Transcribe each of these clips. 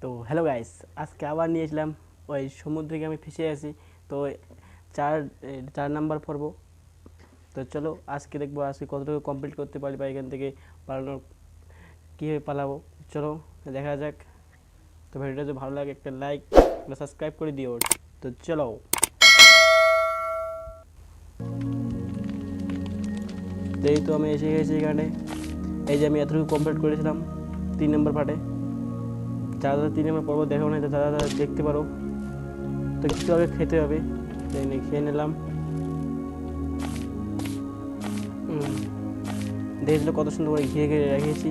তো hello guys, আজকে আবার নিয়েছিলাম ওই সমুদ্রে গিয়ে আমি ফেসে আছি। তো চার চার নাম্বার পর্ব। তো চলো আজকে দেখবো আজকে কতটুকু কমপ্লিট করতে পারি বা এখান থেকে পালানোর কীভাবে পালাবো। চলো দেখা যাক। তো ভিডিওটা যদি ভালো লাগে একটা লাইক বা সাবস্ক্রাইব করে দিও। তো চলো, এই তো আমি এসে গেছি এখানে। এই যে আমি এতটুকু কমপ্লিট করেছিলাম 3 নম্বর পার্টে। যারা 3 নম্বর পর্ব দেখো না তারা দেখতে পারো। তো কিছু আগে খেতে হবে, খেয়ে নিলাম। দেখেছিল কত সুন্দর করে ঘিরে ঘিরে রেখেছি।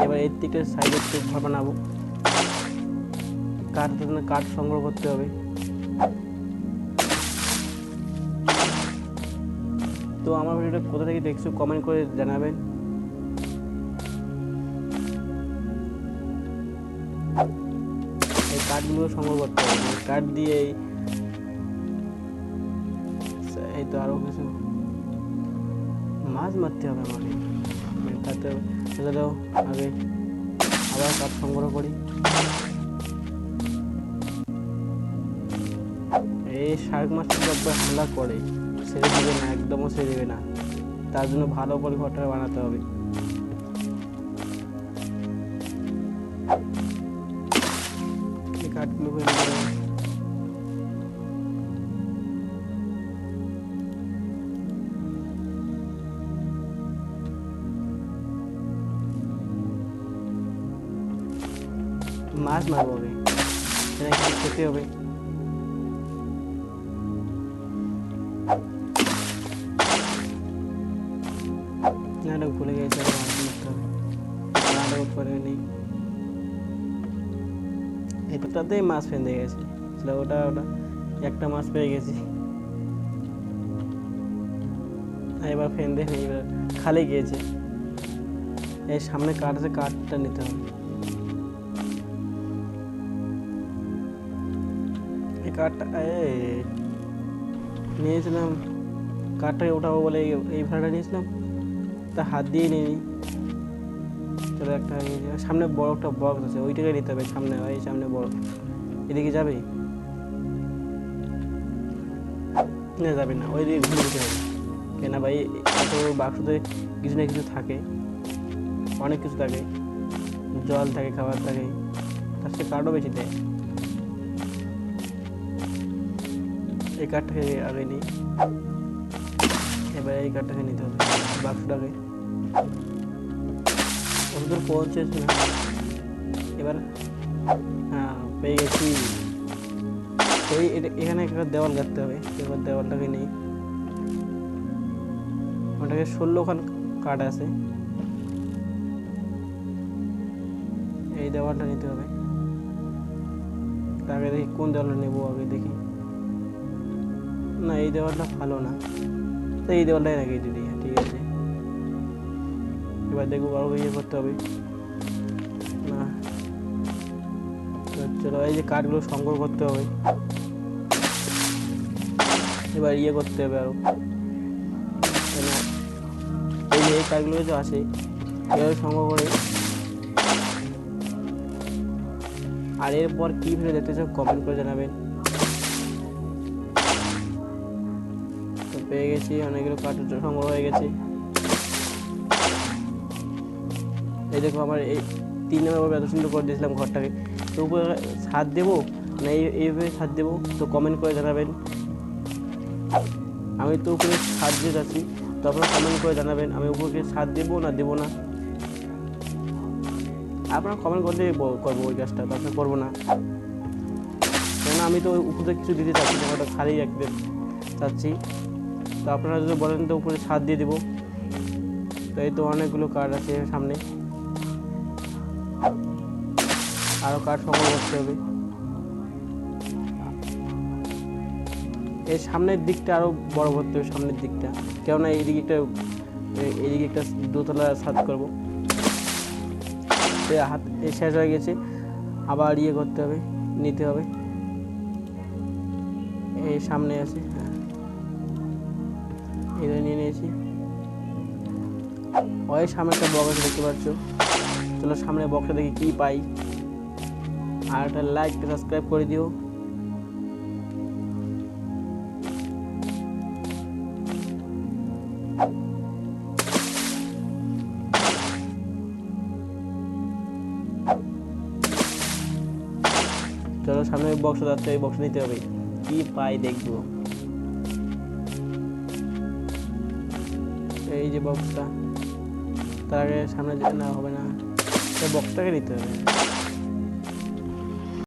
এবার এর থেকে সাইডে একটু ঘর বানাবো। কাঠ সংগ্রহ করতে হবে। তো আমার ভিডিওটা কোথা থেকে দেখছো কমেন্ট করে জানাবেন। এই কাঠগুলো সংগ্রহ করতে হবে, কাঠ দিয়ে এই তো আরো কিছু মাছ মারতে হবে আমাকে। তাতে চলে দাও আগে, আবার কাঠ সংগ্রহ করি। এই শার্ক মাছটা একবার হামলা করে ছেড়ে দেবে না, একদমও ছেড়ে দেবে না। তার জন্য ভালো করে ঘরটা বানাতে হবে। এই কাঠগুলো মাছ মারবো হবে, সেটা কিছু খেতে হবে। না ভুলে গেছে, মাছ মারতে হবে। নাটক করে নেই, এটাতেই মাছ ফেঁদে গেছে। ওটা ওটা একটা মাছ পেয়ে গেছি। এবার ফেঁদে নেই, এবার খালি গিয়েছে। এই সামনে কাঠ আছে, কাঠটা নিতে হবে। এই কাঠটা নিয়েছিলাম, কাঠটাকে উঠাবো বলে এই ভাড়াটা নিয়েছিলাম, তা হাত দিয়ে নিই। চলো একটা সামনে বড় একটা বক্স আছে, ওইটাকে নিতে হবে। সামনে ওই সামনে বড়, এদিকে যাবে না? যাবে না, ওই দিকে ঘুরে যেতে হবে। কেন ভাই, এত বাক্সতে কিছু না কিছু থাকে, অনেক কিছু থাকে, জল থাকে, খাবার থাকে, তার সাথে কাঠও বেশি দেয়। এই কাঠটাকে আগে নিই, এবার এই কাঠটাকে নিতে হবে, বাক্সটাকে। ওদের পৌঁছেছে না, এবার হ্যাঁ পেয়ে গেছি। এই এখানে একটা দেওয়াল গাঁথতে হবে। এবার দেওয়ালটাকে নেই, ওটাকে 16খান কাঠ আছে। এই দেওয়ালটা নিতে হবে। আগে দেখি কোন দেওয়ালটা নেবো, আগে দেখি। না এই দেওয়ালটা ভালো না, তো এই দেওয়ালটাই নাকি দিদি, ঠিক আছে। এবার দেখবো আরো ইয়ে করতে হবে না। চলো এই যে কাঠগুলো সংগ্রহ করতে হবে, এবার ইয়ে করতে হবে আরো। এই যে এই কাঠগুলো যে আছে এভাবে সংগ্রহ করে। আর এরপর কি ভিডিও দেখতে চাও কমেন্ট করে জানাবেন। তো পেয়ে গেছি, অনেকগুলো কাঠ সংগ্রহ হয়ে গেছে। এই দেখো আমার এই 3 নম্বর এত সুন্দর করে দিয়েছিলাম ঘরটাকে। তো উপরে ছাদ দেবো না এইভাবে ছাদ দেবো, তো কমেন্ট করে জানাবেন। আমি তো উপরে ছাদ দিয়ে যাচ্ছি, তো আপনারা কমেন্ট করে জানাবেন আমি উপরে ছাদ দেবো না দেবো না। আপনারা কমেন্ট করলে করবো ওই কাজটা, তাছাড়া করবো না। কেননা আমি তো উপরে কিছু দিতে চাচ্ছি না, ওটা খালি রাখতে চাচ্ছি। তো আপনারা যদি বলেন তো উপরে ছাদ দিয়ে দেবো। তো এই তো অনেকগুলো কাঠ আছে সামনে, আরও কাঠ সংগ্রহ করতে হবে। এই সামনের দিকটা আরও বড় করতে হবে, সামনের দিকটা। কেননা এইদিকে একটা দোতলা ছাদ করবো। হাত শেষ হয়ে গেছে, আবার ইয়ে করতে হবে, নিতে হবে। এই সামনে আছে, হ্যাঁ এটা নিয়ে নিয়েছি। ওই সামনে একটা বক্স দেখতে পাচ্ছ। চলো সামনে বক্সটা দেখি কি পাই। আর একটা লাইক সাবস্ক্রাইব করে দিও। চলো সামনে বক্স যাচ্ছে, এই বক্স নিতে হবে, কি পাই দেখবো। এই যে বক্সটা, তার আগে সামনে যেতে না হবে না, বক্সটাকে নিতে হবে।